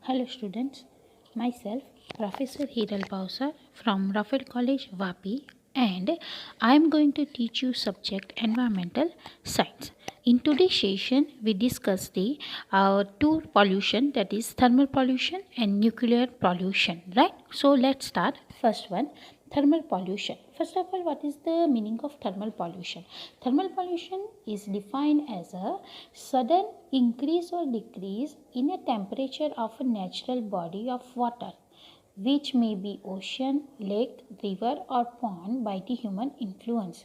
Hello students, myself Professor Hiral Pausar from Raffel College Vapi, and I am going to teach you subject environmental science. In today's session we discuss the two pollution, that is thermal pollution and nuclear pollution, right? So let's start. First one, thermal pollution. First of all, what is the meaning of thermal pollution? Thermal pollution is defined as a sudden increase or decrease in a temperature of a natural body of water, which may be ocean, lake, river or pond by the human influence.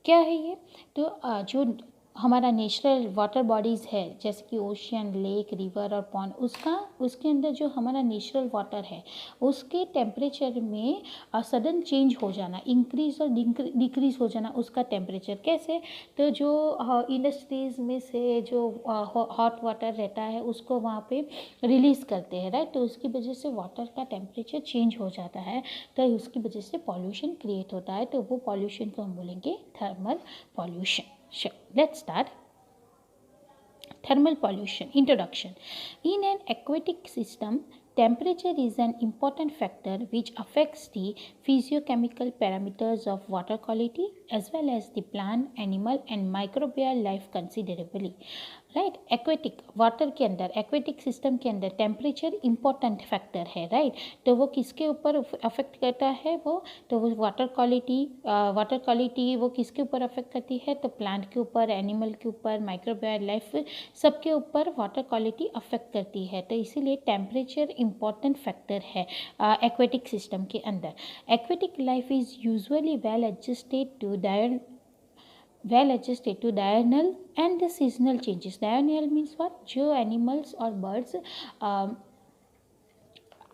क्या है ये? तो जो हमारा natural water bodies है, जैसे कि ocean, lake, river और पॉन्ड, उसके अंदर जो हमारा नेचुरल वाटर है उसके टेम्परेचर में सडन चेंज हो जाना, इंक्रीज और डिक्रीज हो जाना उसका टेम्परेचर। कैसे? तो जो इंडस्ट्रीज़ में से जो हॉट वाटर रहता है उसको वहाँ पे रिलीज़ करते हैं, राइट? तो उसकी वजह से वाटर का टेम्परेचर चेंज हो जाता है, तो उसकी वजह से पॉल्यूशन क्रिएट होता है, तो वो पॉल्यूशन को हम बोलेंगे thermal pollution. Sure, let's start. Thermal pollution. Introduction. In an aquatic system, temperature is an important factor which affects the physiochemical parameters of water quality as well as the plant, animal and microbial life considerably. Right? Aquatic water के अंदर, aquatic system के अंदर temperature important factor है, right? तो वो किसके ऊपर affect करता है? वो वाटर क्वालिटी वो किसके ऊपर अफेक्ट करती है? तो प्लांट के ऊपर, एनिमल के ऊपर, माइक्रोबायल लाइफ सबके ऊपर वाटर क्वालिटी अफेक्ट करती है। तो इसीलिए टेम्परेचर इम्पोर्टेंट फैक्टर है एक्वेटिक सिस्टम के अंदर। Aquatic life is usually well adjusted to diurnal and the seasonal changes. Diurnal means what? जो एनिमल्स और बर्ड्स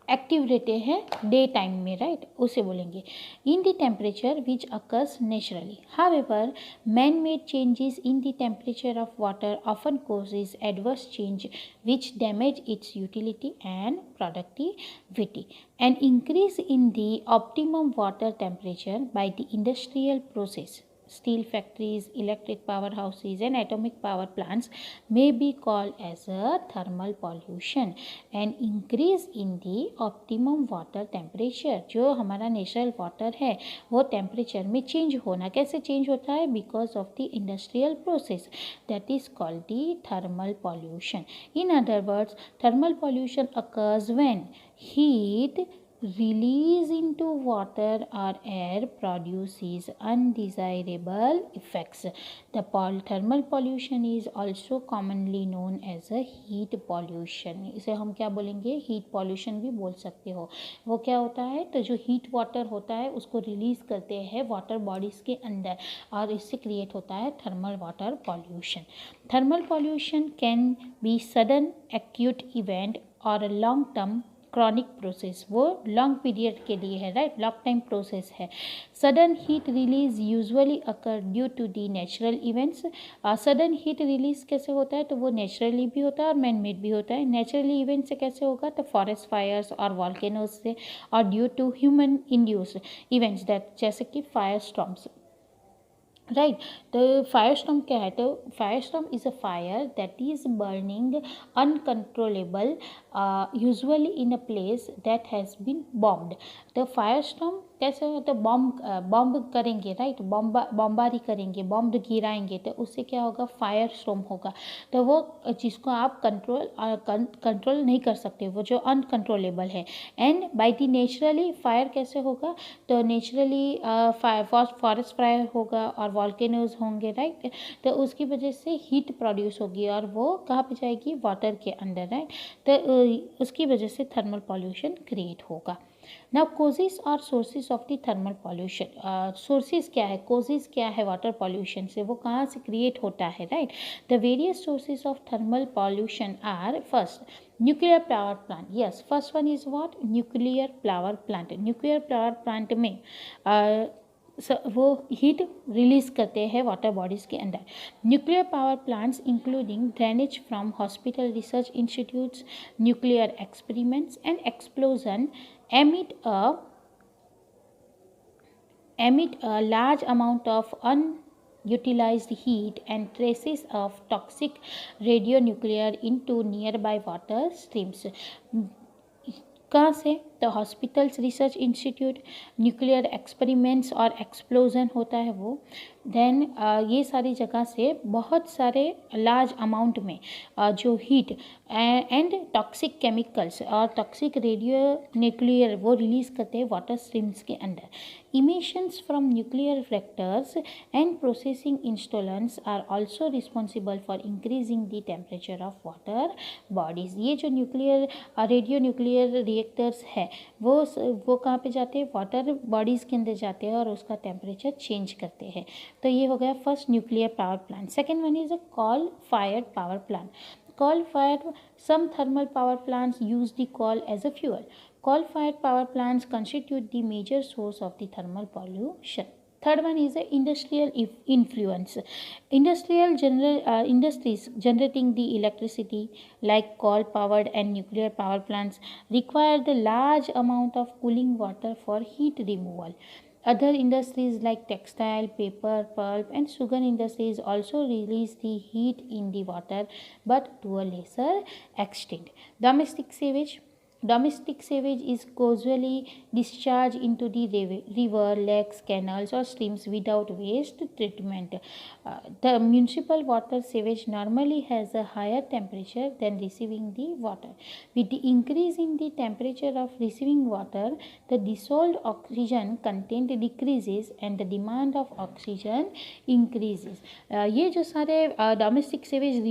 एक्टिव रहते हैं डे टाइम में, राइट? उसे बोलेंगे in the temperature which occurs naturally. However, man made changes in the temperature of water often causes adverse change which damage its utility and productivity. An increase in the optimum water temperature by the industrial process, steel factories, electric powerhouses and atomic power plants may be called as a thermal pollution. An increase in the optimum water temperature, जो हमारा natural water है वो temperature में change होना, कैसे change होता है? Because of the industrial process, that is called the thermal pollution. In other words, thermal pollution occurs when heat release into water or air produces undesirable effects. The thermal pollution is also commonly known as a heat pollution. इसे हम क्या बोलेंगे? Heat pollution भी बोल सकते हो। वो क्या होता है? तो जो हीट वाटर होता है उसको रिलीज करते हैं वाटर बॉडीज़ के अंदर और इससे क्रिएट होता है thermal water pollution. Thermal pollution can be sudden acute event or a long term chronic process. वो लॉन्ग पीरियड के लिए है, राइट? लॉन्ग टाइम प्रोसेस है. Sudden heat release usually occur due to the natural events. Sudden heat release कैसे होता है? तो वो नेचुरली भी होता है और मैन मेड भी होता है. नेचुरली इवेंट से कैसे होगा? तो फॉरेस्ट फायर्स और वॉल्केनोज से, और due to human induced events, that जैसे कि फायर स्टॉर्म्स, राइट? तो फायर स्टॉर्म क्या है? तो fire storm is a fire that is burning uncontrollable, usually in a place that has been bombed. तो फायर स्टॉर्म कैसे हो? तो बॉम्ब करेंगे, राइट? बॉम्बारी करेंगे, बॉम्ब गिराएंगे, तो उससे क्या होगा? फायर स्टॉर्म होगा. तो वो जिसको आप कंट्रोल नहीं कर सकते, वो जो अनकंट्रोलेबल है. And by the naturally fire कैसे होगा? तो नेचुरली फॉरेस्ट फायर होगा और वॉल्केनोज होंगे, राइट? तो उसकी वजह से हीट प्रोड्यूस होगी और वो कहाँ पे जाएगी? वाटर के अंदर, राइट? तो उसकी वजह से थर्मल पॉल्यूशन क्रिएट होगा. नाउ कोजेस और sources of the thermal pollution. Sources क्या है, कोजेस क्या है वाटर पॉल्यूशन से, वो कहाँ से क्रिएट होता है, right? The various sources of thermal pollution are first nuclear power plant. Yes, first one is what? Nuclear power plant. Nuclear power plant में वो हीट रिलीज करते हैं वाटर बॉडीज़ के अंदर. Nuclear power plants including drainage from hospital, research institutes, nuclear experiments and explosion emit a large amount of utilized heat and traces of toxic radionuclide into nearby water streams. कहाँ से? तो hospitals research institute, nuclear experiments और explosion होता है वो। Then ये सारी जगह से बहुत सारे लार्ज अमाउंट में जो हीट एंड टॉक्सिक केमिकल्स और टॉक्सिक रेडियो न्यूक्लियर वो रिलीज़ करते हैं वाटर स्ट्रीम्स के अंदर। Emissions from nuclear reactors and processing installations are also responsible for increasing the temperature of water bodies. ये जो न्यूक्लियर रेडियो न्यूक्लियर रिएक्टर्स है वो कहाँ पे जाते हैं? वाटर बॉडीज़ के अंदर जाते हैं और उसका टेम्परेचर चेंज करते हैं। तो ये हो गया first nuclear power plant. Second one is a call fired power plant. Coal fired, some thermal power plants use the coal as a fuel. Coal fired power plants constitute the major source of the thermal pollution. Third one is a industrial influence. Industries generating the electricity like coal powered and nuclear power plants require the large amount of cooling water for heat removal. Other industries like textile, paper, pulp and sugar industries also release the heat in the water but to a lesser extent. Domestic sewage is causally discharged into the river, lakes, canals or streams without waste treatment. The municipal water sewage normally has a higher temperature than receiving the water. With the increase in the temperature of receiving water, the dissolved oxygen content decreases and the demand of oxygen increases. ये जो सारे domestic savage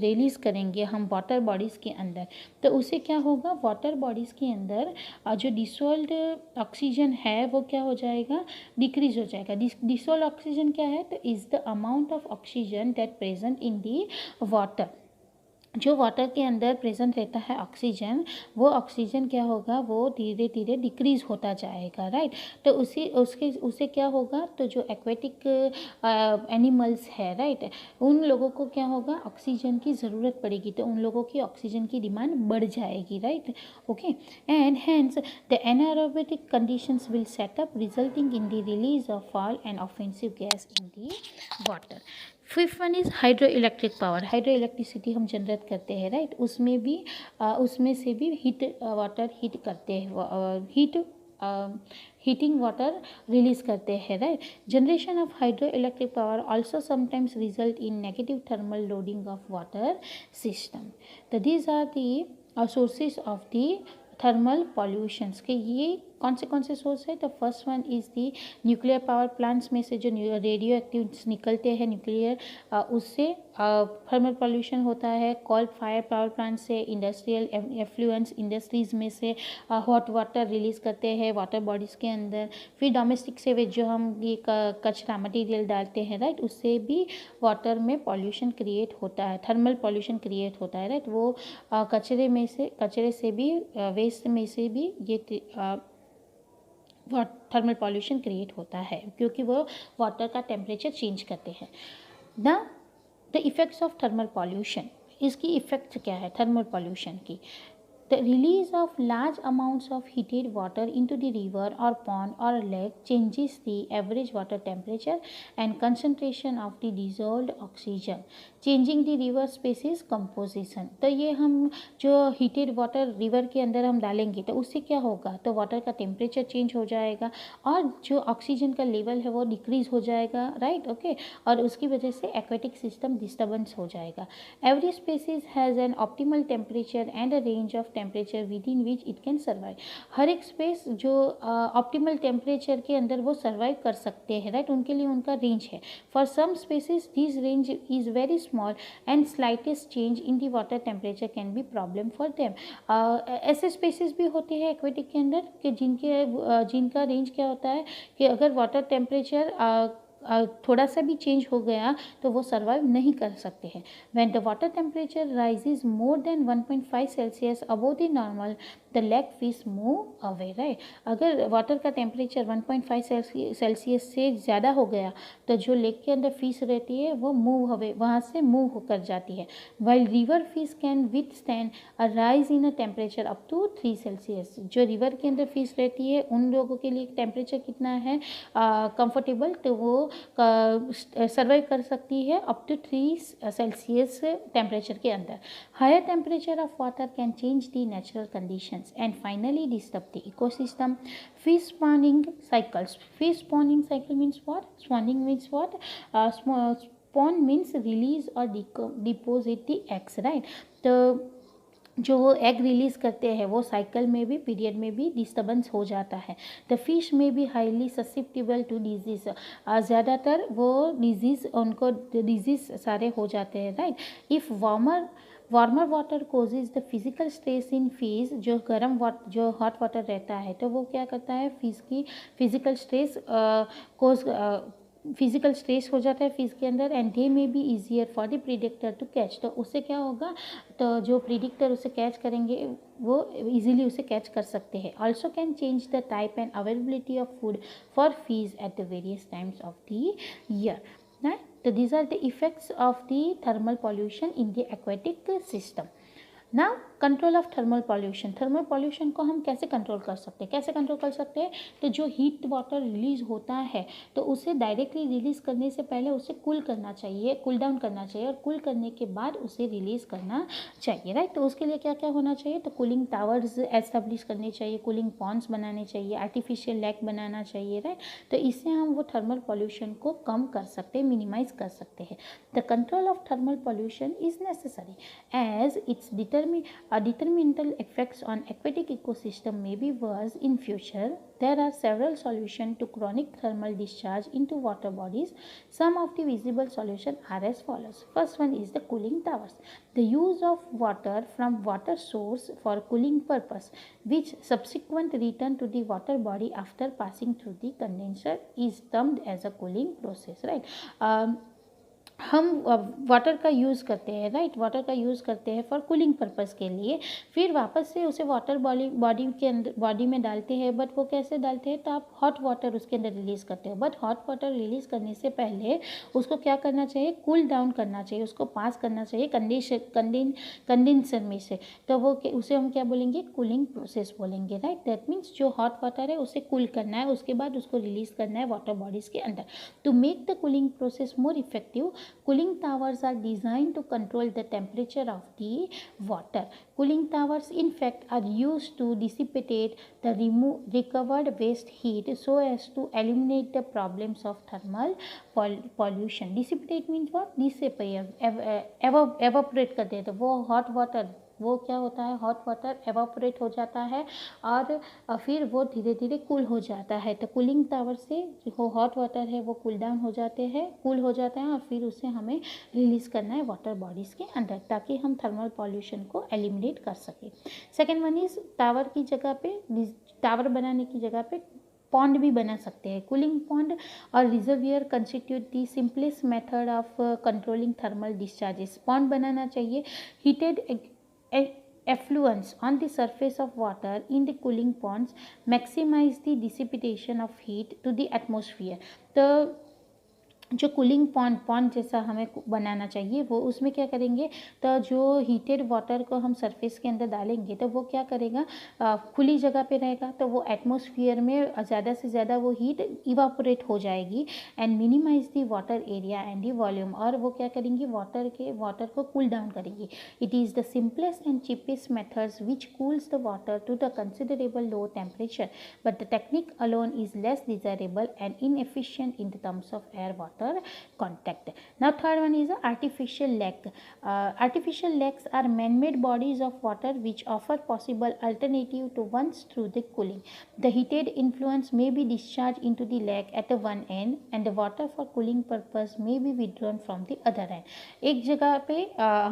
release करेंगे हम water bodies के अंदर, तो उससे क्या होगा? वाटर बॉडीज़ के अंदर जो डिसॉल्व्ड ऑक्सीजन है वो क्या हो जाएगा? डिक्रीज हो जाएगा। डिसॉल्व्ड ऑक्सीजन क्या है? तो is the amount of oxygen that present in the water. जो वाटर के अंदर प्रेजेंट रहता है ऑक्सीजन, वो ऑक्सीजन क्या होगा? वो धीरे धीरे डिक्रीज होता जाएगा, राइट। तो उससे क्या होगा? तो जो एक्वेटिक एनिमल्स है, राइट, उन लोगों को क्या होगा? ऑक्सीजन की ज़रूरत पड़ेगी, तो उन लोगों की ऑक्सीजन की डिमांड बढ़ जाएगी, right. Okay, and hence the anaerobic conditions will set up resulting in the release of fall and offensive gas in the water. Fifth one is hydro electric power. Hydro electricity हम generate करते हैं, right. उसमें से भी water heat करते हैं, heating water release करते हैं, right. Generation of hydro electric power also sometimes result in negative thermal loading of water system. तो these are the sources of the thermal pollutions के। ये कौन से सोर्स है? तो first one is the nuclear power plants में से जो रेडियो एक्टिव्स निकलते हैं न्यूक्लियर, उससे थर्मल पॉल्यूशन होता है। कोल फायर पावर प्लांट से, इंडस्ट्रियल एफ्लुएंस इंडस्ट्रीज़ में से हॉट वाटर रिलीज़ करते हैं वाटर बॉडीज़ के अंदर। फिर डोमेस्टिक सेवेज जो हम ये कचरा मटीरियल डालते हैं, राइट, उससे भी वाटर में पॉल्यूशन क्रिएट होता है, थर्मल पॉल्यूशन क्रिएट होता है, राइट। वो कचरे से भी, वेस्ट में से भी ये थर्मल पॉल्यूशन क्रिएट होता है, क्योंकि वो वाटर का टेम्परेचर चेंज करते हैं। The effects of thermal pollution, इसकी इफ़ेक्ट्स क्या है थर्मल पॉल्यूशन की? The release of large amounts of heated water into the river or pond or lake changes the average water temperature and concentration of the dissolved oxygen, changing the river species composition. तो ये हम जो heated water river के अंदर हम डालेंगे तो उससे क्या होगा? तो वाटर का टेम्परेचर चेंज हो जाएगा और जो ऑक्सीजन का लेवल है वो डिक्रीज हो जाएगा, राइट, ओके। और उसकी वजह से एक्वेटिक सिस्टम डिस्टर्बेंस हो जाएगा। Every species has an optimal temperature and a range of temperature within which it can survive. हर एक स्पेस जो ऑप्टिमल टेम्परेचर के अंदर वो सर्वाइव कर सकते हैं, राइट, उनके लिए उनका रेंज है। For some species this range is very small and slightest change in the water temperature can be problem for them. ऐसे स्पेसीज भी होते हैं एक्वेटिक के अंदर कि जिनका रेंज क्या होता है कि अगर वाटर टेम्परेचर थोड़ा सा भी चेंज हो गया तो वो सर्वाइव नहीं कर सकते हैं। When the water temperature rises more than 1.5 Celsius above the normal, the the leg fish move away, right. अगर वाटर का टेम्परेचर 1.5 सेल्सियस से ज़्यादा हो गया तो जो लेक के अंदर फिश रहती है वो मूव अवे, वहाँ से मूव होकर जाती है। While river fish can withstand a rise in a temperature up to 3 Celsius. जो रिवर के अंदर फिश रहती है उन लोगों के लिए टेम्परेचर कितना है कंफर्टेबल, तो वो सर्वाइव कर सकती है अप टू 3 सेल्सियस टेम्परेचर के अंदर। Higher temperature of water can change the natural conditions and finally disturb the ecosystem. Fish spawning cycles. Fish spawning cycle means what? Spawning means what? Spawn means release or deposit the eggs, right? तो जो वो egg release करते हैं वो cycle में भी, period में भी डिस्टर्बेंस हो जाता है। द फिश में भी हाईली ससेप्टिबल टू डिजीज़, ज़्यादातर वो डिजीज़, उनको डिजीज़ सारे हो जाते हैं, right. If warmer water causes the physical stress in fish, जो गर्म वाटर, जो हॉट वाटर रहता है तो वो क्या करता है, फिश की फिजिकल स्ट्रेस फिजिकल स्ट्रेस हो जाता है फिश के अंदर, and they may be easier for the predator to catch. तो उससे क्या होगा, तो जो प्रीडिक्टर उसे कैच करेंगे वो इजीली उसे कैच कर सकते हैं। Also can change the type and availability of food for fish at the various times of the year, right? So these are the effects of the thermal pollution in the aquatic system. Now control of thermal pollution. Thermal pollution को हम कैसे control कर सकते हैं, कैसे control कर सकते हैं, तो जो हीट वाटर रिलीज होता है तो उसे डायरेक्टली रिलीज करने से पहले उसे कूल करना चाहिए, कूल डाउन करना चाहिए, और कूल करने के बाद उसे रिलीज करना चाहिए, राइट। तो उसके लिए क्या क्या होना चाहिए, तो कूलिंग टावर्स एस्टेब्लिश करने चाहिए, कूलिंग पॉन्ड्स बनाने चाहिए, आर्टिफिशियल लेक बनाना चाहिए, राइट। तो इससे हम वो थर्मल पॉल्यूशन को कम कर सकते हैं, मिनिमाइज कर सकते हैं। The control of thermal pollution is necessary as its detrimental effects on aquatic ecosystem may be worse in future. There are several solutions to chronic thermal discharge into water bodies. Some of the visible solutions are as follows. First one is the cooling towers. The use of water from water source for cooling purpose, which subsequent return to the water body after passing through the condenser, is termed as a cooling process, right? हम water का use करते हैं, right, water का use करते हैं for cooling purpose के लिए, फिर वापस से उसे वाटर बॉडी के अंदर, बॉडी में डालते हैं। बट वो कैसे डालते हैं, तो आप हॉट वाटर उसके अंदर रिलीज़ करते हो, बट हॉट वाटर रिलीज़ करने से पहले उसको क्या करना चाहिए, कूल डाउन करना चाहिए, उसको पास करना चाहिए कंडेंसर में से। तो वो उसे हम क्या बोलेंगे, कूलिंग प्रोसेस बोलेंगे, राइट। दैट मीन्स जो हॉट वाटर है उसे कूल करना है, उसके बाद उसको रिलीज़ करना है वाटर बॉडीज़ के अंदर। To make the cooling process more effective, cooling towers are designed to control the temperature of the water. Cooling towers in fact are used to dissipate the recovered waste heat so as to eliminate the problems of thermal pollution. Dissipate means what? Evaporate कर देते, वो hot water, वो क्या होता है, hot water evaporate हो जाता है और फिर वो धीरे धीरे कूल हो जाता है। तो कूलिंग टावर से जो हॉट वाटर है वो कूल डाउन हो जाते हैं, कूल हो जाते हैं, और फिर उसे हमें रिलीज़ करना है वाटर बॉडीज़ के अंदर ताकि हम थर्मल पॉल्यूशन को एलिमिनेट कर सकें। सेकेंड वन इज़ टावर की जगह पे, टावर बनाने की जगह पे पॉन्ड भी बना सकते हैं। कूलिंग पॉन्ड और reservoir constitute the simplest method of controlling thermal discharges. Pond बनाना चाहिए, heated effluents on the surface of water in the cooling ponds maximize the dissipation of heat to the atmosphere. तो जो cooling pond जैसा हमें बनाना चाहिए, वो उसमें क्या करेंगे, तो जो हीटेड वाटर को हम सरफेस के अंदर डालेंगे तो वो क्या करेगा, खुली जगह पे रहेगा, तो वो एटमॉस्फेयर में ज़्यादा से ज़्यादा वो हीट इवापोरेट हो जाएगी and minimise the water area and the volume, और वो क्या करेंगी, वाटर को कूल डाउन करेंगी। It is the simplest and cheapest methods which cools the water to the considerable low temperature, but the technique alone is less desirable and inefficient in the terms of air water contact. Now third one is artificial lake. Artificial lakes are man-made bodies of water which offer possible alternative to ones through the cooling. The heated influence may be discharged into the lake at the one end and the water for cooling purpose may be withdrawn from the other end. एक जगह पे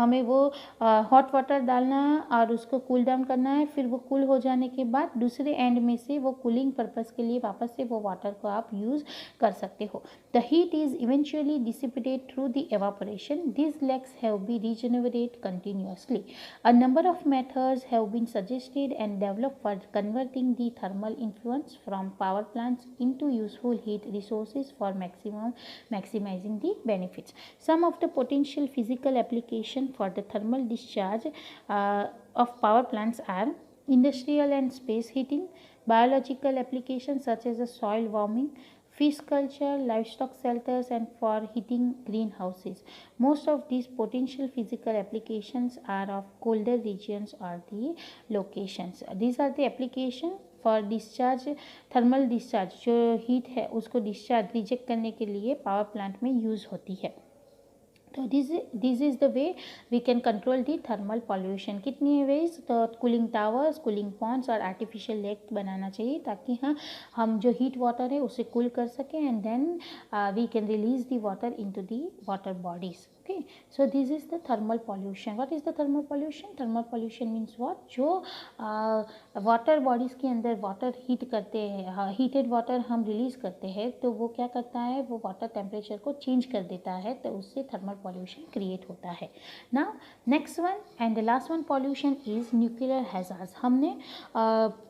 हमें वो hot water डालना और उसको cool down करना है, फिर वो कूल हो जाने के बाद दूसरे एंड में से वो कूलिंग पर्पस के लिए वापस से वो वाटर को आप यूज़ कर सकते हो। The heat is eventually dissipated through the evaporation. These lags have been regenerated continuously. A number of methods have been suggested and developed for converting the thermal influence from power plants into useful heat resources for maximizing the benefits. Some of the potential physical application for the thermal discharge of power plants are industrial and space heating, biological applications such as soil warming, fish culture, livestock shelters, and for heating greenhouses. Most of these potential physical applications are of colder regions or the locations. These are the application for discharge, thermal discharge, जो heat है उसको discharge reject करने के लिए power plant में use होती है. तो this is the way we can control the thermal pollution. कितनी वेज? तो कूलिंग टावर्स, कूलिंग पॉन्ड्स और आर्टिफिशियल लेक बनाना चाहिए ताकि हम जो हीट वाटर है उसे कूल कर सकें and then we can release the water into the water bodies. Okay, so this is the thermal pollution. What is the thermal pollution? Thermal pollution means what? जो वाटर बॉडीज़ के अंदर water heat करते हैं, heated water हम release करते हैं तो वो क्या करता है, वो वाटर टेम्परेचर को चेंज कर देता है, तो उससे थर्मल पॉल्यूशन क्रिएट होता है. Now next one and the last one pollution is nuclear hazards. हमने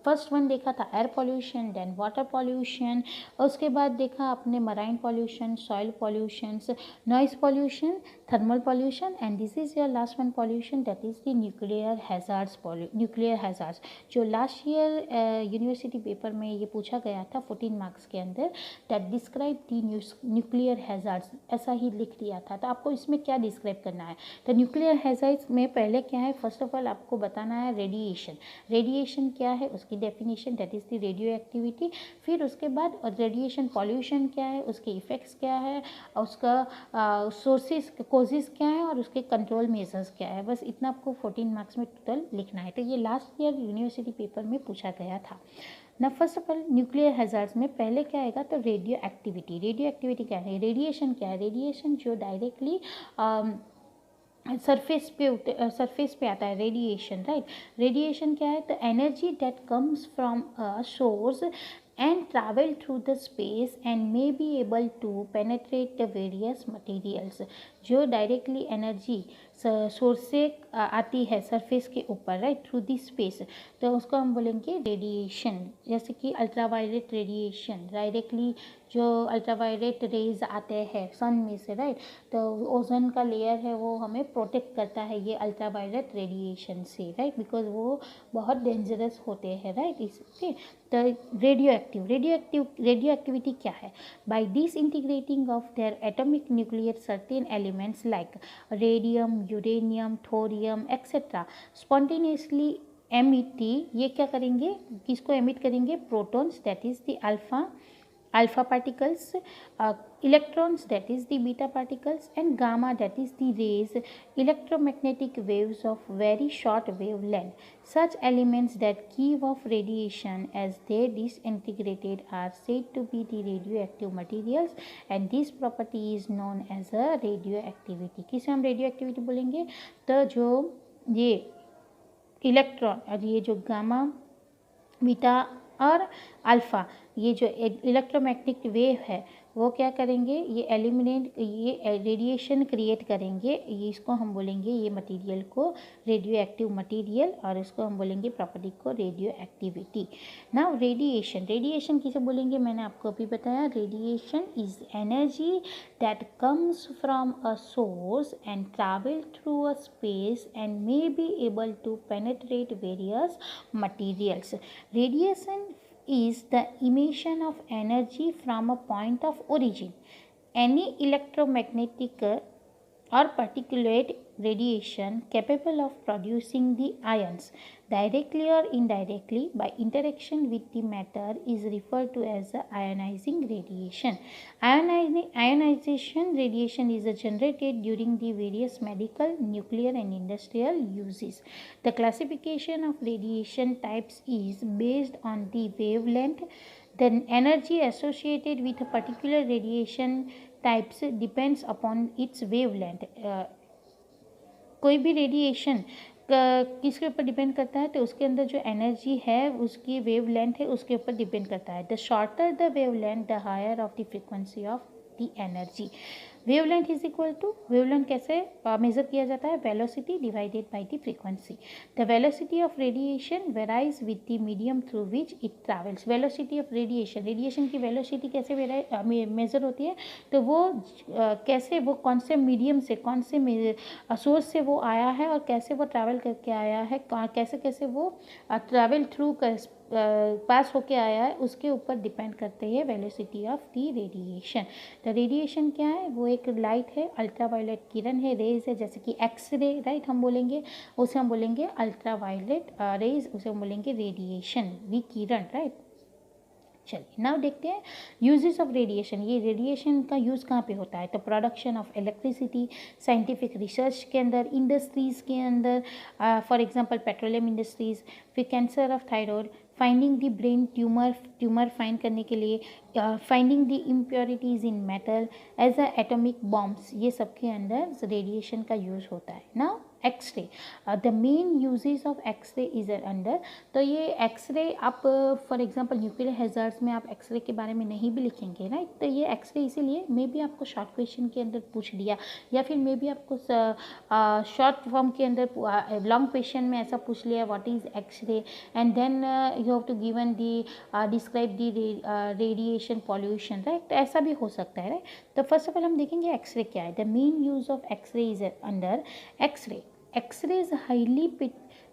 फर्स्ट वन देखा था air pollution, then water pollution, उसके बाद देखा अपने marine pollution, soil pollutions, noise pollution, thermal pollution, and this is your last one pollution, that is the nuclear hazards. nuclear hazards जो last year university paper में ये पूछा गया था 14 मार्क्स के अंदर, that describe the nuclear hazards, ऐसा ही लिख दिया था. तो आपको इसमें क्या डिस्क्राइब करना है? तो न्यूक्लियर हैज़ार्ड्स में पहले क्या है, फर्स्ट ऑफ ऑल आपको बताना है रेडिएशन. रेडिएशन क्या है, उसकी definition, that is the radio activity. फिर उसके बाद रेडिएशन पॉल्यूशन क्या है, उसके इफ़ेक्ट्स क्या है, उसका सोर्सेज कॉजेज़ क्या है और उसके कंट्रोल मेजर्स क्या है. बस इतना आपको 14 मार्क्स में टोटल लिखना है. तो ये लास्ट ईयर यूनिवर्सिटी पेपर में पूछा गया था ना. First of all nuclear hazards में पहले क्या आएगा, तो रेडियो एक्टिविटी. रेडियो एक्टिविटी क्या है, रेडिएशन क्या है, रेडिएशन जो डायरेक्टली सरफेस पे आता है, रेडिएशन, राइट. रेडिएशन क्या है, तो energy that comes from a source and travel through the space and may be able to penetrate the various materials. जो डायरेक्टली एनर्जी सोर्स से आती है सरफेस के ऊपर, राइट, थ्रू दी स्पेस, तो उसको हम बोलेंगे रेडिएशन. जैसे कि अल्ट्रावायलेट रेडिएशन, डायरेक्टली जो अल्ट्रावायलेट रेज आते हैं सन में से, राइट, तो ओजोन का लेयर है वो हमें प्रोटेक्ट करता है ये अल्ट्रावायलेट रेडिएशन से, राइट, बिकॉज वो बहुत डेंजरस होते हैं, राइट. इसके तो रेडियो एक्टिविटी क्या है? By this integrating of their atomic nuclear certain elements like radium, uranium, thorium etcetera spontaneously emit, ये क्या करेंगे, किसको एमिट करेंगे, protons, that is the alpha particles, electrons, that is the beta particles, and gamma, that is the rays, electromagnetic waves of very short wavelength. Such elements that give off radiation as they disintegrated are said to be the radioactive materials, and this property is known as a radioactivity. किसे हम radioactivity बोलेंगे? तो जो ये electron और ये जो gamma, beta और अल्फ़ा, ये जो इलेक्ट्रोमैग्नेटिक वेव है वो क्या करेंगे, ये एलिमिनेट, ये रेडिएशन क्रिएट करेंगे. ये इसको हम बोलेंगे, ये मटेरियल को रेडियो एक्टिव मटेरियल, और इसको हम बोलेंगे प्रॉपर्टी को रेडियो एक्टिविटी. नाउ रेडिएशन किसे बोलेंगे, मैंने आपको अभी बताया. Radiation is energy that comes from a source and travel through a space and may be able to penetrate various materials. Radiation is the emission of energy from a point of origin. Any electromagnetic or particulate radiation capable of producing the ions directly or indirectly by interaction with the matter is referred to as the ionizing radiation. Ionization radiation is generated during the various medical, nuclear and industrial uses. The classification of radiation types is based on the wavelength. The energy associated with a particular radiation types depends upon its wavelength. कोई भी radiation किसके ऊपर depend करता है, तो उसके अंदर जो एनर्जी है उसकी वेव लेंथ है उसके ऊपर डिपेंड करता है. The shorter the wavelength the higher of the frequency of the energy. Wavelength is equal to, wavelength कैसे मेजर किया जाता है, velocity divided by the frequency. The velocity of radiation varies with the medium through which it travels. Velocity of radiation, radiation की वेलोसिटी कैसे measure होती है, तो वो कैसे, वो कौन से मीडियम से, कौन से सोर्स से वो आया है और कैसे वो ट्रैवल करके आया है, कैसे कैसे वो ट्रैवल थ्रू पास होके आया है, उसके ऊपर डिपेंड करते हैं वेलोसिटी ऑफ द रेडिएशन। तो रेडिएशन क्या है, वो एक लाइट है, अल्ट्रावायलेट किरण है, रेज है, जैसे कि एक्सरे, राइट, हम बोलेंगे उसे, हम बोलेंगे अल्ट्रावायलेट रेज, उसे हम बोलेंगे रेडिएशन, विकिरण, राइट। चलिए नाउ देखते हैं यूजेस ऑफ रेडिएशन। ये रेडिएशन का यूज़ कहाँ पे होता है, तो production of electricity, scientific research के अंदर, इंडस्ट्रीज़ के अंदर, फॉर एग्जांपल पेट्रोलियम इंडस्ट्रीज़, फिर cancer of thyroid, finding the brain tumour find करने के लिए, finding the impurities in metal as a atomic bombs, ये सब के अंदर रेडिएशन का यूज़ होता है। Now X-ray, the main uses of X-ray is under, तो ये एक्सरे आप फॉर एग्जांपल न्यूक्लियर हैजार्ड्स में आप एक्सरे के बारे में नहीं भी लिखेंगे, राइट, तो ये एक्सरे इसीलिए मे बी आपको शॉर्ट क्वेश्चन के अंदर पूछ दिया, या फिर मे बी आपको शॉर्ट फॉर्म के अंदर लॉन्ग क्वेश्चन में ऐसा पूछ लिया what is X-ray, and then you have to given the describe the radiation pollution, right, तो ऐसा भी हो सकता है, राइट। तो फर्स्ट ऑफ ऑल हम देखेंगे एक्सरे क्या है। The main use of X-ray is under X-ray, X-ray is highly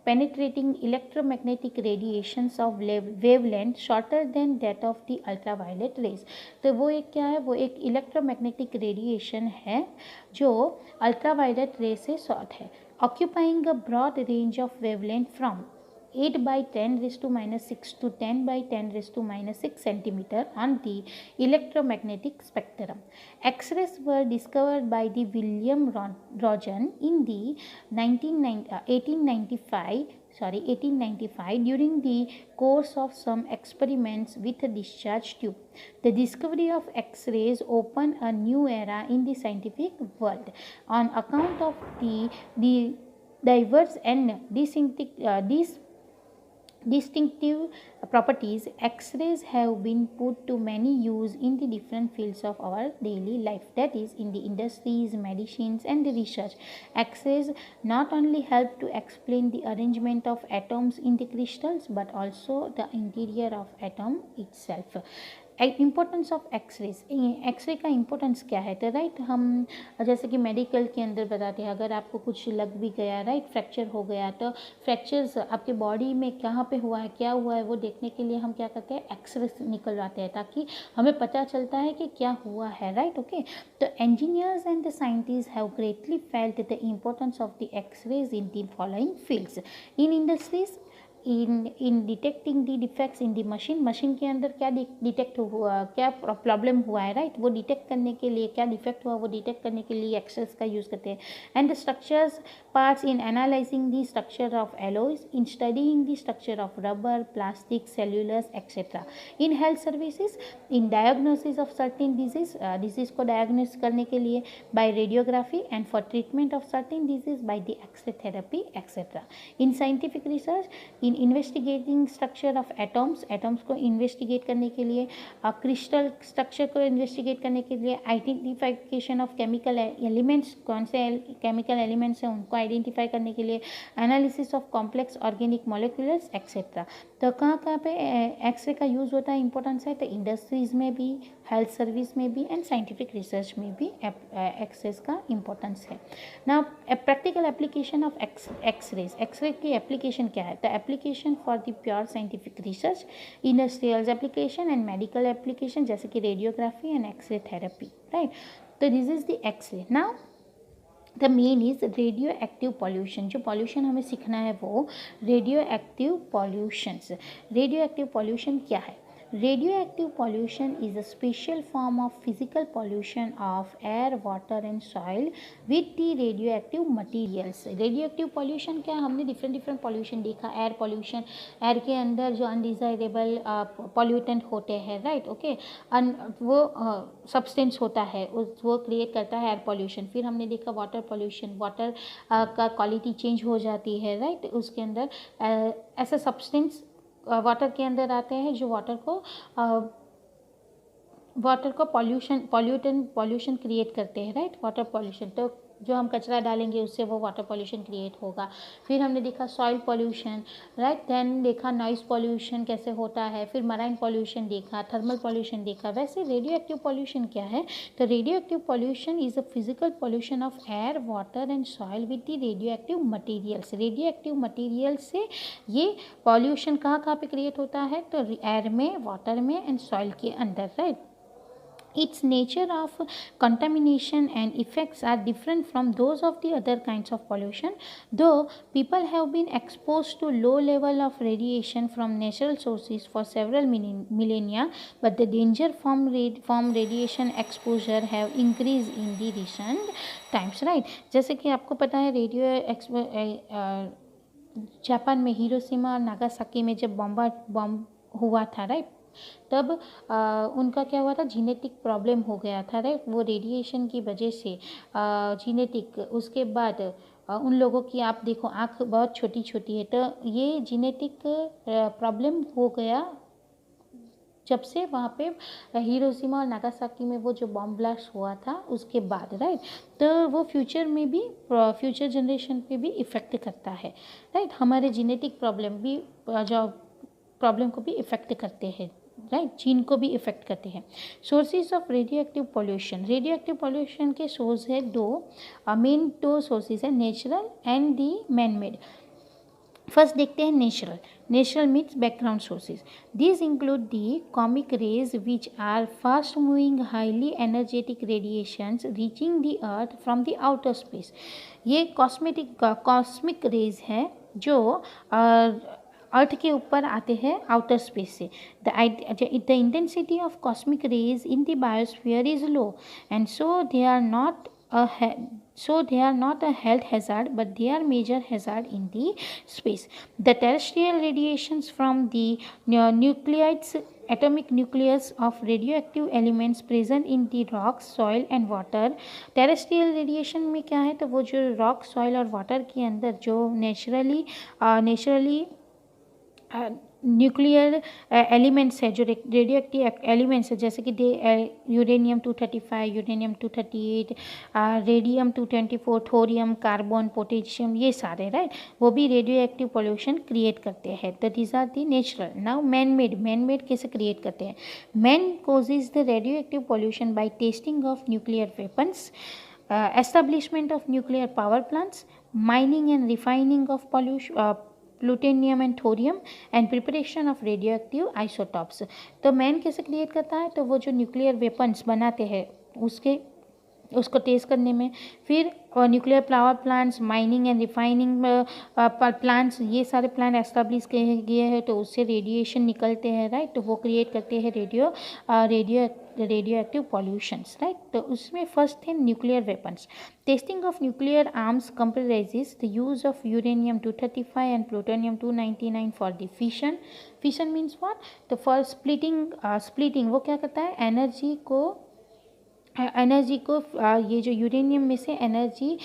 penetrating electromagnetic radiations of wavelength shorter than that of the ultraviolet rays। तो वो एक क्या है, वो एक इलेक्ट्रोमैग्नेटिक रेडिएशन है जो अल्ट्रावायलेट रे से शॉर्ट है, occupying a broad range of wavelength from 8 by 10 raised to minus 6 to 10 by 10 raised to minus 6 centimeter on the electromagnetic spectrum. X-rays were discovered by the William Rogen in the 1895 during the course of some experiments with a discharge tube. The discovery of X-rays opened a new era in the scientific world on account of the diverse and distinctive properties. X-rays have been put to many use in the different fields of our daily life, that is in the industries, medicines and the research. X-rays not only help to explain the arrangement of atoms in the crystals but also the interior of atom itself. Importance of X-rays, X-ray का importance क्या है, तो right हम जैसे कि medical के अंदर बताते हैं, अगर आपको कुछ लग भी गया, राइट, फ्रैक्चर हो गया, तो फ्रैक्चर्स आपके बॉडी में कहाँ पे हुआ है, क्या हुआ है, वो देखने के लिए हम क्या करते हैं, एक्सरे निकलवाते हैं, ताकि हमें पता चलता है कि क्या हुआ है, राइट, ओके। तो engineers and the scientist have greatly felt the importance of the X-rays in the following fields. In industries, in detecting the defects in the machine के अंदर क्या डिटेक्ट हुआ, क्या प्रॉब्लम हुआ है, राइट, वो डिटेक्ट करने के लिए, क्या डिफेक्ट हुआ वो डिटेक्ट करने के लिए एक्सरेज का यूज़ करते हैं। And the structures parts in analysing the structure of alloys, in studying the structure of rubber, plastic, cellulose etcetera. In health services, in diagnosis of certain disease को diagnose करने के लिए by radiography, and for treatment of certain disease by the X-ray therapy etcetera. In scientific research, in investigating structure of atoms, atoms को investigate करने के लिए, crystal structure को investigate करने के लिए, आइडेंटिफिकेशन ऑफ केमिकल एलिमेंट्स, कौन से केमिकल एलिमेंट्स हैं उनको आइडेंटिफाई करने के लिए, analysis of complex organic molecules etcetera. तो कहाँ पे एक्सरे का यूज़ होता है, इंपॉर्टेंस है, तो इंडस्ट्रीज़ में भी, हेल्थ सर्विस में भी एंड साइंटिफिक रिसर्च में भी एक्सरेज का इंपॉर्टेंस है। ना practical application of X-rays, X-ray की एप्लीकेशन क्या है, तो application for the pure scientific research, industrial application and medical application जैसे कि radiography and X-ray therapy, right. तो this is the X-ray. Now the main is radio active pollution, जो pollution हमें सीखना है वो radio active pollutions. Radio active pollution क्या है, radioactive pollution is a special form of physical pollution of air, water and soil with the radioactive materials। radioactive pollution क्या, हमने different pollution देखा, एयर पॉल्यूशन, एयर के अंदर जो undesirable pollutant होते हैं, राइट, ओके, वो सब्सटेंस होता है, वो क्रिएट करता है एयर पॉल्यूशन। फिर हमने देखा वाटर पॉल्यूशन, वाटर का क्वालिटी चेंज हो जाती है, राइट, उसके अंदर ऐसा सब्सटेंस वाटर के अंदर आते हैं जो वाटर को वाटर को पॉल्यूशन क्रिएट करते हैं, राइट। वाटर पॉल्यूशन, तो जो हम कचरा डालेंगे उससे वो वाटर पॉल्यूशन क्रिएट होगा। फिर हमने देखा सॉइल पॉल्यूशन, राइट। देन देखा नॉइस पॉल्यूशन कैसे होता है, फिर मराइन पॉल्यूशन देखा, थर्मल पॉल्यूशन देखा। वैसे रेडियो एक्टिव पॉल्यूशन क्या है? तो radio active pollution is a physical pollution of air, water and soil with the radio active materials. Radio active material से ये पॉल्यूशन कहाँ पे क्रिएट होता है? तो एयर में, वाटर में एंड सॉइल के अंदर, right. Its nature of contamination and effects are different from those of the other kinds of pollution. Though people have been exposed to low level of radiation from natural sources for several millennia, but the danger from radiation exposure have increased in the recent times, right? जैसे कि आपको पता है Japan में Hiroshima और Nagasaki में जब bomb हुआ था, राइट, तब उनका क्या हुआ था? जेनेटिक प्रॉब्लम हो गया था, राइट। वो रेडिएशन की वजह से जेनेटिक, उसके बाद उन लोगों की आप देखो आँख बहुत छोटी छोटी है, तो ये जेनेटिक प्रॉब्लम हो गया जब से वहाँ पे हिरोशिमा और नागासाकी में वो जो बॉम्ब ब्लास्ट हुआ था उसके बाद, राइट। तो वो फ्यूचर में भी, फ्यूचर जनरेशन पे भी इफ़ेक्ट करता है, राइट। हमारे जेनेटिक प्रॉब्लम भी, जो प्रॉब्लम को भी इफ़ेक्ट करते हैं, राइट, जीन को भी इफ़ेक्ट करते हैं। Sources of radio active pollution, radio active pollution के सोर्स है मेन दो सोर्सेज है, natural and the man made. First देखते हैं natural. Natural means background sources. These include the cosmic rays, which are fast-moving, highly energetic radiations reaching the Earth from the outer space. ये cosmic rays हैं जो earth के ऊपर आते हैं outer space से। The intensity of cosmic rays in the biosphere is low and so they are not a health hazard, but they are major hazard in the space. The terrestrial radiations from the nuclides, atomic nucleus of radioactive elements present in the rock, soil and water. Terrestrial radiation में क्या है? तो वो जो rock, soil और water के अंदर जो नेचुरली न्यूक्लियर एलिमेंट्स है, जो रेडियो एक्टिव एलिमेंट्स है, जैसे कि uranium 235, uranium 238, radium 224, thorium, carbon, potassium, ये सारे, राइट, वो भी रेडियो एक्टिव पॉल्यूशन क्रिएट करते हैं। तो these are the natural. Now man made कैसे क्रिएट करते हैं? Man causes the radio active pollution by testing of nuclear weapons, establishment of nuclear power plants, mining and refining of plutonium and thorium and preparation of radioactive isotopes. तो man कैसे create करता है? तो वो जो nuclear weapons बनाते हैं उसको टेस्ट करने में, फिर nuclear power plants, mining and refining plants, ये सारे प्लांट एस्टेब्लिश किए गए हैं, तो उससे रेडिएशन निकलते हैं, राइट। तो वो क्रिएट करते हैं रेडियो एक्टिव पॉल्यूशंस, राइट। तो उसमें फर्स्ट थे nuclear weapons. Testing of nuclear arms comprises the use of uranium 235 and plutonium 299 for the fission. Fission means what? तो फॉर स्प्लिटिंग वो क्या करता है? एनर्जी को ये जो यूरेनियम में से एनर्जी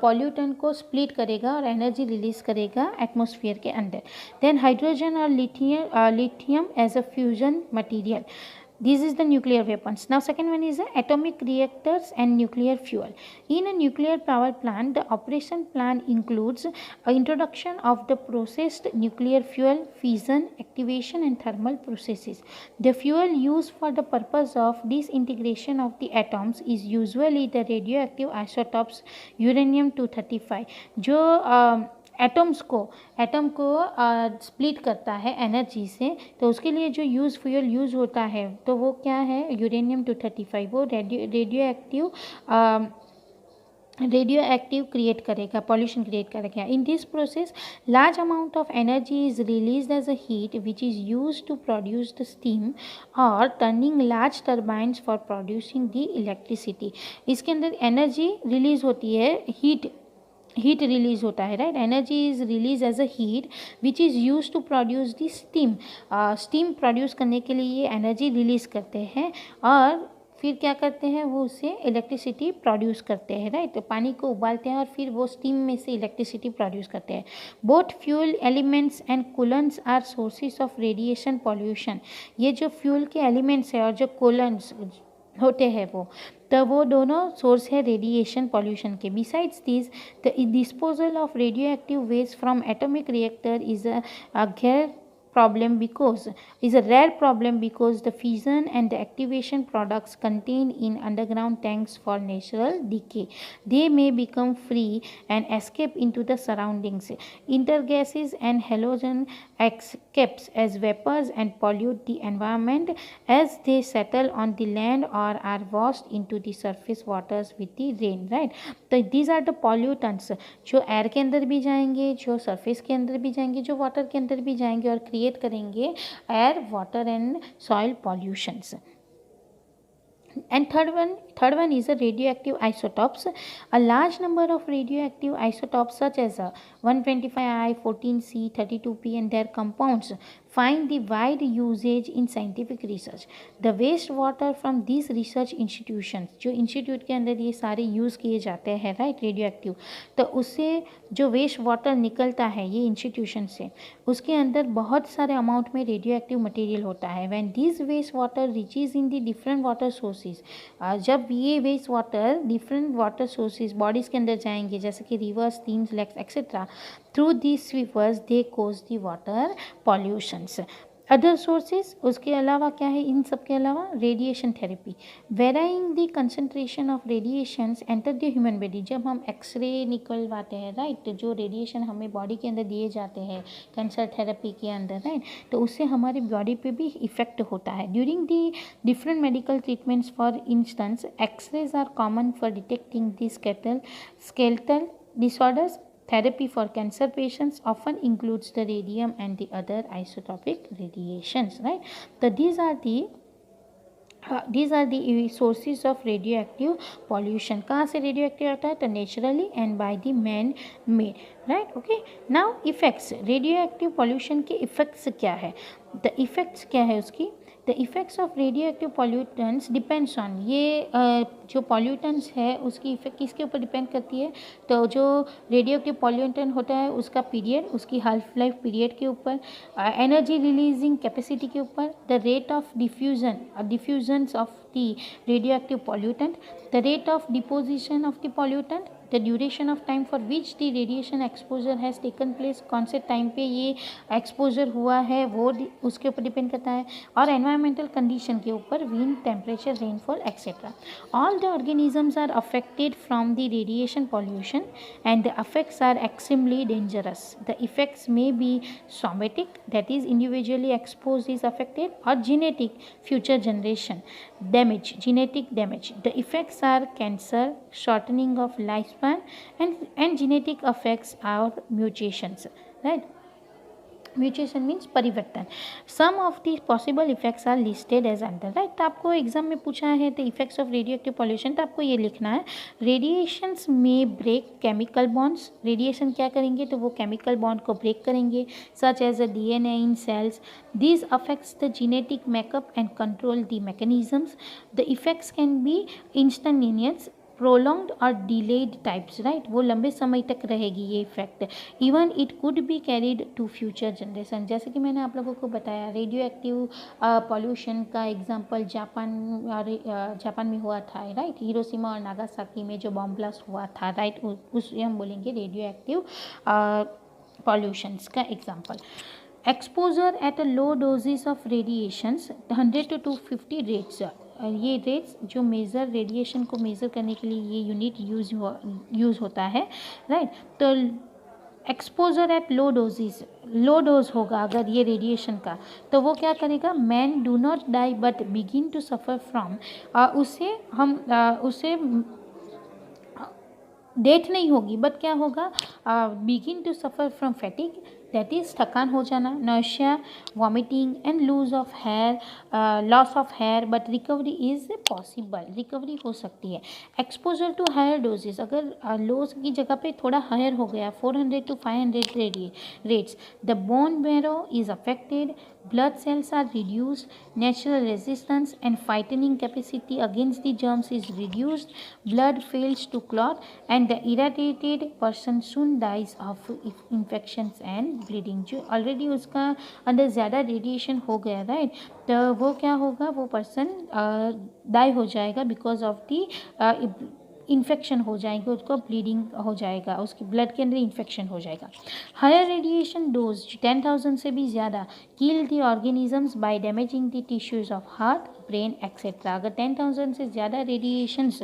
पॉल्यूटेंट को स्प्लिट करेगा और एनर्जी रिलीज करेगा एटमॉस्फेयर के अंदर। देन हाइड्रोजन और lithium as a fusion material. This is the nuclear weapons. Now second one is the atomic reactors and nuclear fuel. In a nuclear power plant, the operation plan includes introduction of the processed nuclear fuel, fission, activation and thermal processes. The fuel used for the purpose of disintegration of the atoms is usually the radioactive isotopes uranium 235, जो atom को split करता है energy से, तो उसके लिए जो fuel use होता है तो वो क्या है? यूरेनियम 235। वो रेडियो एक्टिव क्रिएट करेगा, पॉल्यूशन क्रिएट करेगा। In this process large amount of energy is release as a heat which is use to produce the steam और turning large turbines for producing the electricity. इसके अंदर energy release होती है, heat release होता है, right. Energy is release as a heat which is use to produce the steam produce करने के लिए ये एनर्जी रिलीज करते हैं और फिर क्या करते हैं, वो उससे इलेक्ट्रिसिटी प्रोड्यूस करते हैं, राइट। तो पानी को उबालते हैं और फिर वो स्टीम में से इलेक्ट्रिसिटी प्रोड्यूस करते हैं। Both fuel elements and coolants are sources of radiation pollution. ये जो फ्यूल के एलिमेंट्स है और जो कूलेंट्स होते हैं वो दोनों सोर्स है रेडिएशन पॉल्यूशन के। Besides this, the disposal of radioactive waste from atomic reactor is a rare problem because the fission and the activation products contained in underground tanks for natural decay. They may become free and escape into the surroundings. Intergases and halogen escapes as vapors and pollute the environment as they settle on the land or are washed into the surface waters with the rain, right? So these are the pollutants जो air के अंदर भी जाएंगे, जो surface के अंदर भी जाएंगे, जो वाटर के अंदर भी जाएंगे और क्रिएट करेंगे air, water and soil pollutions. And third one is a radioactive isotopes. A large number of radioactive isotopes such as 125I, 14C, 32P and their compounds find the wide usage in scientific research. The waste water from these research institutions, जो institute के अंदर ये सारे use किए जाते हैं, right, radioactive, तो उससे जो वेस्ट वाटर निकलता है ये इंस्टीट्यूशन से, उसके अंदर बहुत सारे अमाउंट में रेडियोएक्टिव मटेरियल होता है। When this waste water reaches in the different water sources, जब ये waste water different water sources bodies के अंदर जाएंगे, जैसे कि rivers, streams, lakes etcetera, through this sweepers they cause the water pollutions. Other sources, उसके अलावा क्या है, इन सब के अलावा radiation therapy, varying the concentration of radiations enter the human body. जब हम एक्सरे निकलवाते हैं, राइट, जो रेडिएशन हमें बॉडी के अंदर दिए जाते हैं कैंसर थेरेपी के अंदर, राइट, तो उससे हमारी बॉडी पे भी इफेक्ट होता है। During the different medical treatments, for instance X-rays are common for detecting the skeletal disorders. Therapy for cancer patients often includes the radium and the other isotopic radiations, right? So these are the sources of radioactive pollution. कहाँ से radioactive आता है, तो naturally and by the man made, right? Okay, now effects, radioactive pollution के effects क्या है, the effects क्या है उसकी, the effects of radioactive pollutants depends on, ये जो pollutants है उसकी इफेक्ट किसके ऊपर डिपेंड करती है, तो जो रेडियोएक्टिव पॉल्यूटेंट होता है उसका पीरियड, उसकी हाफ लाइफ पीरियड के ऊपर, एनर्जी रिलीजिंग कैपेसिटी के ऊपर, the rate of diffusion of the radioactive pollutant, the rate of deposition of the pollutant, the duration of time for which the radiation exposure has taken place, कौन से time पे ये exposure हुआ है वो उसके ऊपर डिपेंड करता है, और एनवायरमेंटल कंडीशन के ऊपर, wind, temperature, rainfall etcetera. All the organisms are affected from the radiation pollution and the effects are extremely dangerous. The effects may be somatic, that is individually exposed is affected, or genetic, future generation damage, genetic damage. The effects are cancer, shortening of lifespan, and genetic effects are mutations, right? Mutation means परिवर्तन। Some of the possible effects are listed as under, right. तो आपको exam में पूछा है तो effects of radioactive pollution, तो आपको ये लिखना है, रेडिएशंस में ब्रेक केमिकल बॉन्ड्स, रेडिएशन क्या करेंगे, तो वो केमिकल बॉन्ड को ब्रेक करेंगे, such as a DNA in cells, this affects the genetic makeup and control the mechanisms, the effects can be instantaneous, prolonged और डिलेड टाइप्स, राइट, वो लंबे समय तक रहेगी ये effect, even it could be carried to future generation. जैसे कि मैंने आप लोगों को बताया रेडियो एक्टिव पॉल्यूशन का एग्जांपल जापान में हुआ था, राइट, हिरोशिमा और नागासाकी में जो बॉम्ब ब्लास्ट हुआ था, राइट, उसे हम बोलेंगे रेडियो एक्टिव पॉल्यूशंस का example. Exposure at a low doses of radiations 100 to 250 rates, ये रेट्स जो मेज़र रेडिएशन को मेज़र करने के लिए ये यूनिट यूज़ होता है, राइट। तो exposure at low doses, low dose होगा अगर ये रेडिएशन का, तो वो क्या करेगा, man do not die but begin to suffer from, उसे डेथ नहीं होगी बट क्या होगा, begin to suffer from fatigue, that is थकान हो जाना, nausea, vomiting and loss of hair, but recovery is possible, recovery हो सकती है। एक्सपोजर टू हायर डोजेस, अगर लोज की जगह पे थोड़ा हायर हो गया 400 to 500 rates, the bone marrow is affected, blood cells are reduced, natural resistance and fighting capacity against the germs is reduced, blood fails to clot and the irritated person soon dies of infections and bleeding। जो already उसका अंदर ज़्यादा radiation हो गया right, तो वो क्या होगा, वो पर्सन डाई हो जाएगा बिकॉज ऑफ दी इन्फेक्शन हो जाएंगे, उसको ब्लीडिंग हो जाएगा, उसके ब्लड के अंदर इन्फेक्शन हो जाएगा। हायर रेडिएशन डोज 10,000 से भी ज़्यादा kill the organisms by damaging the tissues of heart, brain etcetera. अगर 10,000 से ज़्यादा रेडिएशंस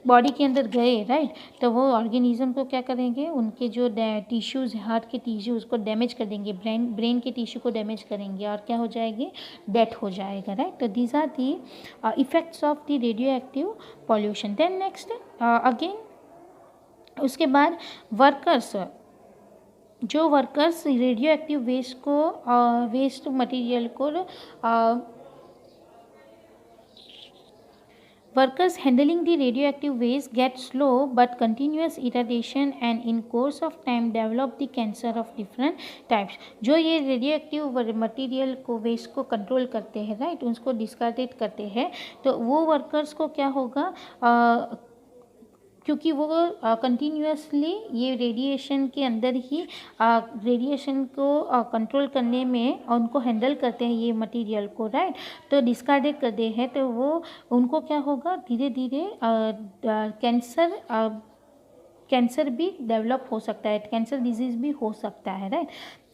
बॉडी के अंदर गए राइट, तो वो ऑर्गेनिज्म को क्या करेंगे, उनके जो टिश्यूज़, हार्ट के टिश्यू उसको डैमेज कर देंगे, ब्रेन के टिश्यू को डैमेज करेंगे और क्या हो जाएगी, डेथ हो जाएगा राइट। तो these are the effects of the radio active pollution. Then next again उसके बाद वर्कर्स, जो वर्कर्स रेडियो एक्टिव वेस्ट को वेस्ट मटेरियल को workers handling the radioactive waste get slow but continuous irradiation and in course of time develop the cancer of different types। जो ये radioactive material को waste को control करते हैं right, उसको discarded करते हैं, तो वो वर्कर्स को क्या होगा, क्योंकि वो कंटिन्यूसली ये रेडिएशन के अंदर ही रेडिएशन को कंट्रोल करने में उनको हैंडल करते हैं ये मटेरियल को राइट, तो डिस्कार्डेड करते हैं, तो वो उनको क्या होगा, धीरे धीरे कैंसर भी डेवलप हो सकता है, कैंसर डिजीज़ भी हो सकता है right.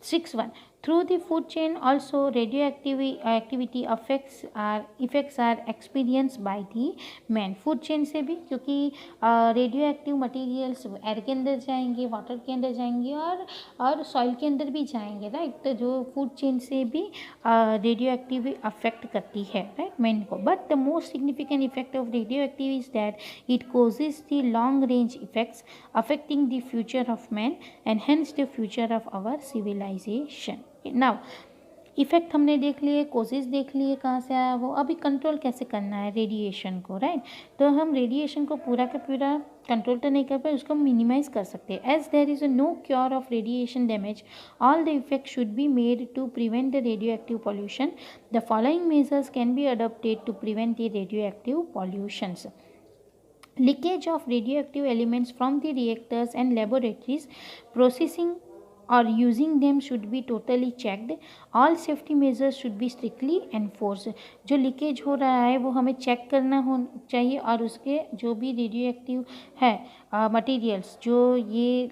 6.1 Through the food chain also radioactivity effects are experienced by the man। Food chain से भी, क्योंकि रेडियो एक्टिव मटीरियल्स एयर के अंदर जाएंगे, वाटर के अंदर जाएंगे और सॉइल के अंदर भी जाएंगे राइट, तो जो फूड चेन से भी रेडियो एक्टिव अफेक्ट करती है राइट मैन को। But the most significant effect of radioactive is that it causes the long range effects affecting the future of man and hence the future of our civilisation. Now effect हमने देख लिए, causes देख लिए कहाँ से आया वो, अभी कंट्रोल कैसे करना है रेडिएशन को राइट। तो हम रेडिएशन को पूरा का पूरा कंट्रोल तो नहीं कर पाए, उसको मिनिमाइज कर सकते हैं। As there is no cure of radiation damage, all the effect should be made to prevent the radio active pollution. The following measures can be adopted to prevent the radio active pollutions. Leakage of radioactive elements from the reactors and laboratories processing or using them should be totally checked। all safety measures should be strictly enforced। जो leakage हो रहा है वो हमें check करना हो चाहिए और उसके जो भी रेडियो एक्टिव है मटेरियल्स जो ये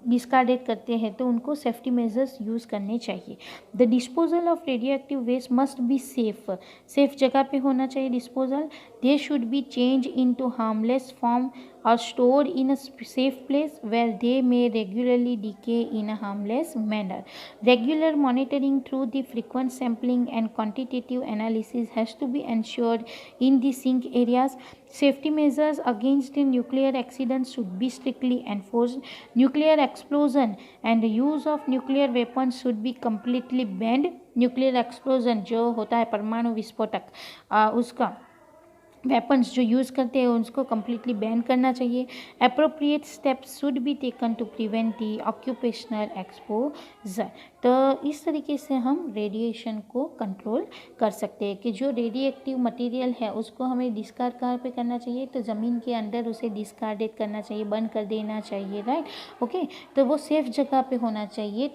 डिस्कार्डेड करते हैं तो उनको सेफ्टी मेजर्स यूज़ करने चाहिए। The disposal of radioactive waste must be safe जगह पे होना चाहिए disposal. They should be change in to harmless form or stored in a safe place where they may regularly decay in a harmless manner। Regular monitoring through the frequent sampling and quantitative analysis has to be ensured in the sink areas। Safety measures against the nuclear accidents should be strictly enforced। Nuclear explosion and the use of nuclear weapons should be completely banned। Nuclear explosion जो होता है परमाणु विस्फोटक उसका weapons जो use करते हैं उसको कम्प्लीटली बैन करना चाहिए। Appropriate steps should be taken to prevent the occupational exposure. तो इस तरीके से हम रेडिएशन को कंट्रोल कर सकते हैं कि जो रेडिएक्टिव मटेरियल है उसको हमें डिस्कार्ड कहाँ पे करना चाहिए, तो ज़मीन के अंदर उसे डिस्कार्डेड करना चाहिए, बंद कर देना चाहिए राइट ओके। तो वो सेफ़ जगह पे होना चाहिए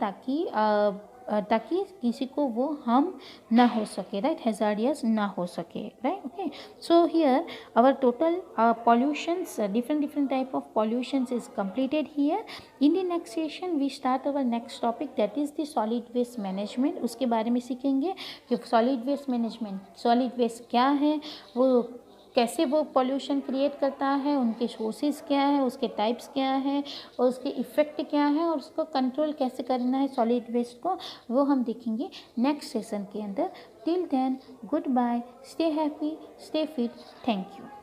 ताकि किसी को वो हार्म ना हो सके राइट, हैजार्डियस ना हो सके right okay. So here our total pollutions different type of pollutions is completed here। in the next session we start our next topic that is the solid waste management। उसके बारे में सीखेंगे कि solid waste management solid waste क्या है, वो कैसे वो पॉल्यूशन क्रिएट करता है, उनके सोर्सेज क्या है, उसके टाइप्स क्या है और उसके इफ़ेक्ट क्या है और उसको कंट्रोल कैसे करना है सॉलिड वेस्ट को, वो हम देखेंगे नेक्स्ट सेशन के अंदर। Till then goodbye, stay happy, stay fit, thank you.